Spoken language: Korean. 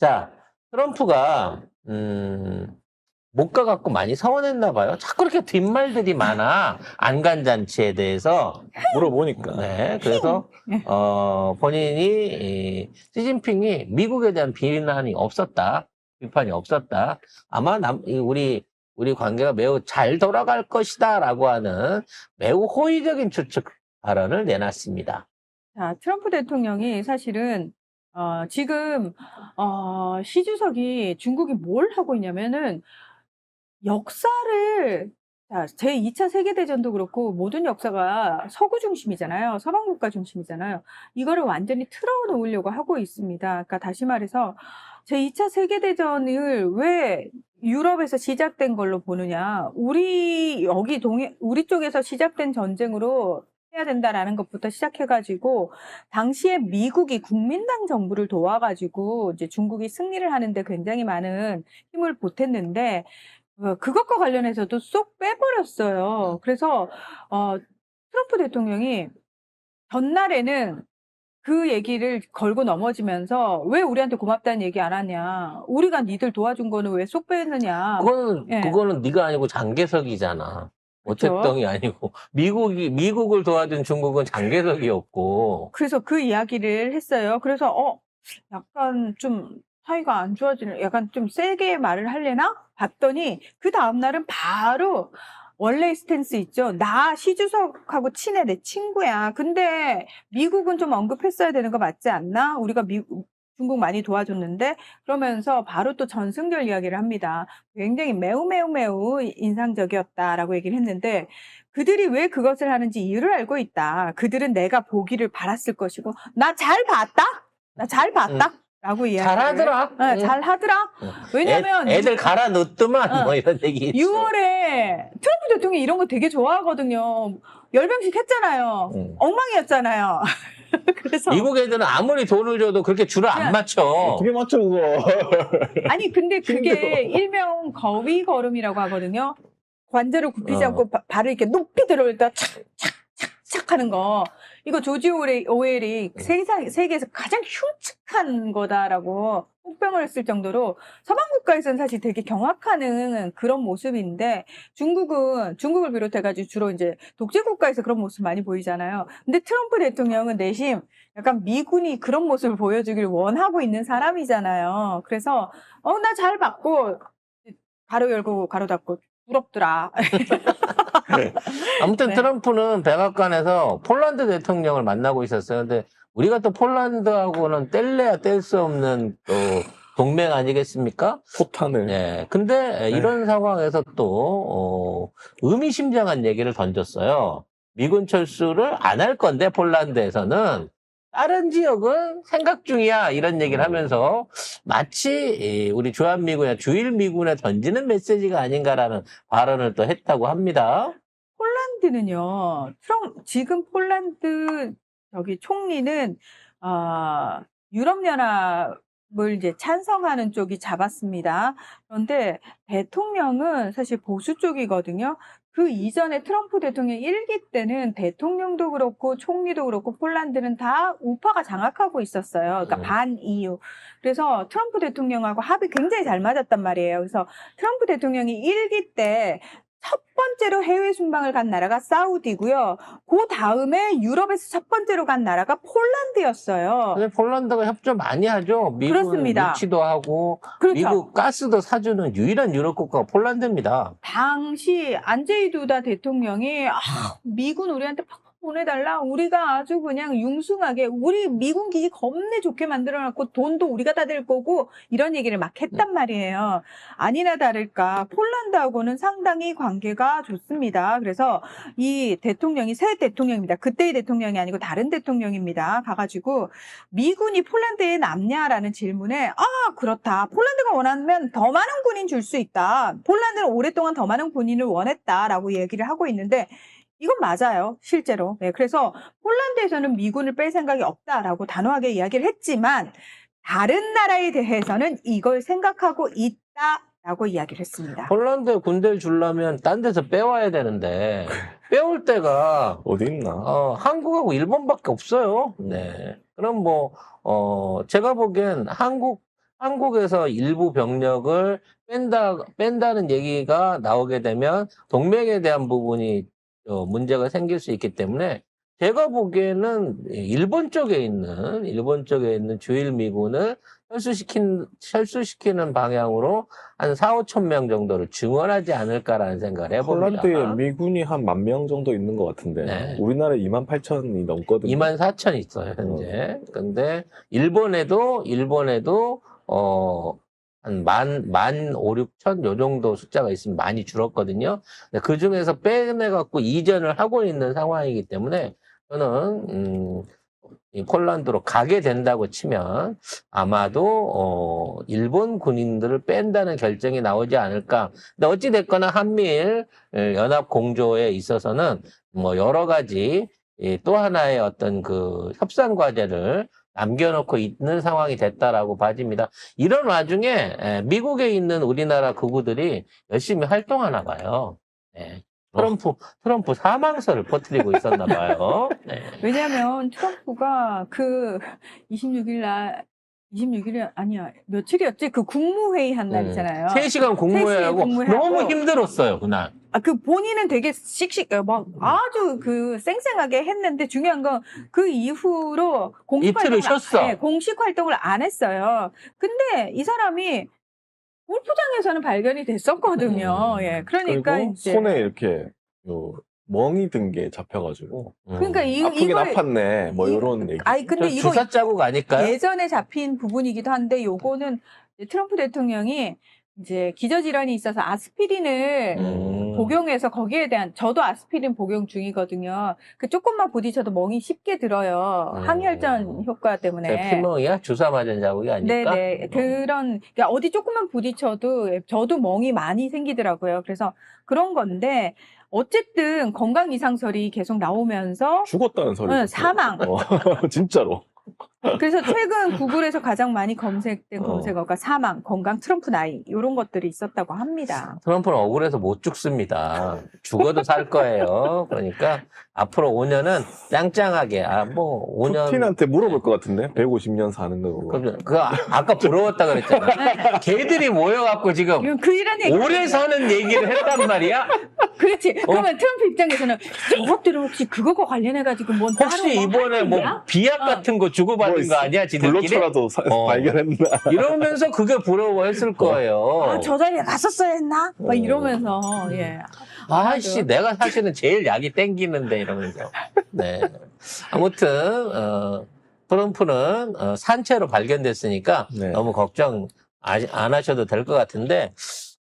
자, 트럼프가 못 가갖고 많이 서운했나 봐요. 자꾸 그렇게 뒷말들이 많아. 안간잔치에 대해서. 물어보니까. 네, 그래서 본인이 시진핑이 미국에 대한 비난이 없었다. 비판이 없었다. 아마 우리 관계가 매우 잘 돌아갈 것이다라고 하는 매우 호의적인 추측 발언을 내놨습니다. 자, 트럼프 대통령이 사실은 지금 시 주석이 중국이 뭘 하고 있냐면은 역사를 제2차 세계대전도 그렇고 모든 역사가 서구 중심이잖아요. 서방 국가 중심이잖아요. 이거를 완전히 틀어놓으려고 하고 있습니다. 그러니까 다시 말해서 제2차 세계대전을 왜 유럽에서 시작된 걸로 보느냐. 우리 쪽에서 시작된 전쟁으로 해야 된다라는 것부터 시작해가지고 당시에 미국이 국민당 정부를 도와가지고 이제 중국이 승리를 하는데 굉장히 많은 힘을 보탰는데 그것과 관련해서도 쏙 빼버렸어요. 그래서 트럼프 대통령이 전날에는 그 얘기를 걸고 넘어지면서 왜 우리한테 고맙다는 얘기 안 하냐. 우리가 니들 도와준 거는 왜 쏙 빼느냐. 그거는 네가 아니고 장개석이잖아. 그쵸? 오택동이 아니고 미국을 도와준 중국은 장개석이었고. 그래서 그 이야기를 했어요. 그래서 약간 좀 사이가 안 좋아지는, 약간 좀 세게 말을 하려나? 봤더니 그 다음날은 바로 원래의 스탠스 있죠. 나 시주석하고 친해, 내 친구야. 근데 미국은 좀 언급했어야 되는 거 맞지 않나? 우리가 중국 많이 도와줬는데 그러면서 바로 또 전승절 이야기를 합니다. 굉장히 매우 인상적이었다라고 얘기를 했는데 그들이 왜 그것을 하는지 이유를 알고 있다. 그들은 내가 보기를 바랐을 것이고 나 잘 봤다? 나 잘 봤다? 라고 이야기를. 잘하더라. 네, 잘하더라. 왜냐면 애들 갈아 넣었더만 뭐 이런 얘기 있죠. 6월에 트럼프 대통령이 이런 거 되게 좋아하거든요. 열병식 했잖아요. 엉망이었잖아요. 그래서 미국 애들은 아무리 돈을 줘도 그렇게 줄을 안 맞춰. 어떻게 맞춰, 그거. 아니 근데 그게 힘들어. 일명 거위 걸음이라고 하거든요. 관절을 굽히지 않고 발을 이렇게 높이 들어올 때 착착착착 하는 거. 이거 조지 오웰이 세계에서 가장 흉측한 거다라고 혹평을 했을 정도로 서방 국가에서는 사실 되게 경악하는 그런 모습인데 중국을 비롯해가지고 주로 이제 독재 국가에서 그런 모습 많이 보이잖아요. 근데 트럼프 대통령은 내심 약간 미군이 그런 모습을 보여주길 원하고 있는 사람이잖아요. 그래서 나 잘 봤고 가로 열고 가로 닫고 부럽더라. 아무튼 네. 트럼프는 백악관에서 폴란드 대통령을 만나고 있었어요. 근데 우리가 또 폴란드하고는 뗄래야 뗄 수 없는 또 동맹 아니겠습니까? 포탄을. 네. 근데 이런 상황에서 또 의미심장한 얘기를 던졌어요. 미군 철수를 안 할 건데 폴란드에서는 다른 지역은 생각 중이야 이런 얘기를 하면서 마치 우리 주한미군이나 주일미군에 던지는 메시지가 아닌가라는 발언을 또 했다고 합니다. 폴란드는요, 지금 폴란드 총리는 유럽연합을 이제 찬성하는 쪽이 잡았습니다. 그런데 대통령은 사실 보수 쪽이거든요. 그 이전에 트럼프 대통령 1기 때는 대통령도 그렇고 총리도 그렇고 폴란드는 다 우파가 장악하고 있었어요. 그러니까 반EU. 그래서 트럼프 대통령하고 합이 굉장히 잘 맞았단 말이에요. 그래서 트럼프 대통령이 1기 때 첫 번째로 해외 순방을 간 나라가 사우디고요. 그 다음에 유럽에서 첫 번째로 간 나라가 폴란드였어요. 근데 폴란드가 협조 많이 하죠. 미국 그렇습니다. 무치도 하고 그렇죠. 미국 가스도 사주는 유일한 유럽 국가가 폴란드입니다. 당시 안제이 두다 대통령이 미군 우리한테 팍팍 보내달라. 우리가 아주 그냥 융숭하게 우리 미군 기지 겁내 좋게 만들어놨고 돈도 우리가 다 댈 거고 이런 얘기를 막 했단 말이에요. 아니나 다를까 폴란드하고는 상당히 관계가 좋습니다. 그래서 이 대통령이 새 대통령입니다. 그때의 대통령이 아니고 다른 대통령입니다. 가가지고 미군이 폴란드에 남냐라는 질문에 그렇다. 폴란드가 원하면 더 많은 군인 줄 수 있다. 폴란드는 오랫동안 더 많은 군인을 원했다라고 얘기를 하고 있는데 이건 맞아요. 실제로. 네, 그래서 폴란드에서는 미군을 뺄 생각이 없다라고 단호하게 이야기를 했지만 다른 나라에 대해서는 이걸 생각하고 있다라고 이야기를 했습니다. 폴란드에 군대를 주려면 딴 데서 빼와야 되는데 빼올 데가 어디 있나? 한국하고 일본밖에 없어요. 네. 그럼 제가 보기엔 한국 한국에서 일부 병력을 뺀다는 얘기가 나오게 되면 동맹에 대한 부분이 문제가 생길 수 있기 때문에 제가 보기에는 일본 쪽에 있는 주일 미군을 철수시키는 방향으로 한 4, 5천 명 정도를 증원하지 않을까라는 생각을 해봅니다. 폴란드에 미군이 한 10,000명 정도 있는 것 같은데 네. 우리나라에 28,000이 넘거든요. 24,000 있어요, 현재. 근데 일본에도 한 15,000 요 정도 숫자가 있으면 많이 줄었거든요. 그 중에서 빼내갖고 이전을 하고 있는 상황이기 때문에 저는 이 폴란드로 가게 된다고 치면 아마도 일본 군인들을 뺀다는 결정이 나오지 않을까. 근데 어찌 됐거나 한미일 연합 공조에 있어서는 뭐 여러 가지 또 하나의 어떤 그 협상 과제를 남겨놓고 있는 상황이 됐다라고 봐집니다. 이런 와중에 미국에 있는 우리나라 극우들이 열심히 활동하나 봐요. 네. 트럼프 사망설을 퍼뜨리고 있었나 봐요. 네. 왜냐면 트럼프가 그 26일이 아니야. 며칠이었지? 그 국무회의 한 날이잖아요. 3시간 국무회의하고 3시간 국무회의하고. 너무 힘들었어요, 그날. 그 본인은 되게 막 아주 그 쌩쌩하게 했는데 중요한 건 그 이후로 이틀을 쉬었어. 네, 공식 활동을 안 했어요. 근데 이 사람이 골프장에서는 발견이 됐었거든요. 예. 그러니까 그리고 이제 손에 이렇게 멍이 든 게 잡혀가지고 그러니까 아프긴 이걸 아팠네 뭐 이런 얘기. 아니 근데 이거 주사 자국 아닐까요? 예전에 잡힌 부분이기도 한데 요거는 이제 트럼프 대통령이 이제 기저질환이 있어서 아스피린을 복용해서 거기에 대한 저도 아스피린 복용 중이거든요. 그 조금만 부딪혀도 멍이 쉽게 들어요. 항혈전 효과 때문에. 피멍이야? 주사 맞은 자국이 아닐까? 네네. 그러니까 어디 조금만 부딪혀도 저도 멍이 많이 생기더라고요. 그래서 그런 건데 어쨌든 건강 이상설이 계속 나오면서 죽었다는 소리. 네, 사망. 진짜로. 그래서 최근 구글에서 가장 많이 검색된 검색어가 사망, 건강, 트럼프 나이 이런 것들이 있었다고 합니다. 트럼프는 억울해서 못 죽습니다. 죽어도 살 거예요. 그러니까 앞으로 5년은 짱짱하게 5년 푸틴한테 물어볼 것 같은데 150년 사는 거. 아까 부러웠다 그랬잖아. 걔들이 모여갖고 지금 그 이런 얘기. 오래 사는 얘기를 했단 말이야. 그렇지. 그러면 트럼프 입장에서는 저것들은 혹시 그거과 관련해가지고 뭔 따로 혹시 이번에 뭐 비약 같은 거 주고받은 거 아니야? 지들끼리? 불로초라도 발견했나? 이러면서 그게 부러워했을 거예요. 저 자리에 갔었어야 했나? 막 이러면서 예. 아씨, 내가 사실은 제일 약이 땡기는데 이러면서. 네. 아무튼 트럼프는 산채로 발견됐으니까 네. 너무 걱정 안 하셔도 될 것 같은데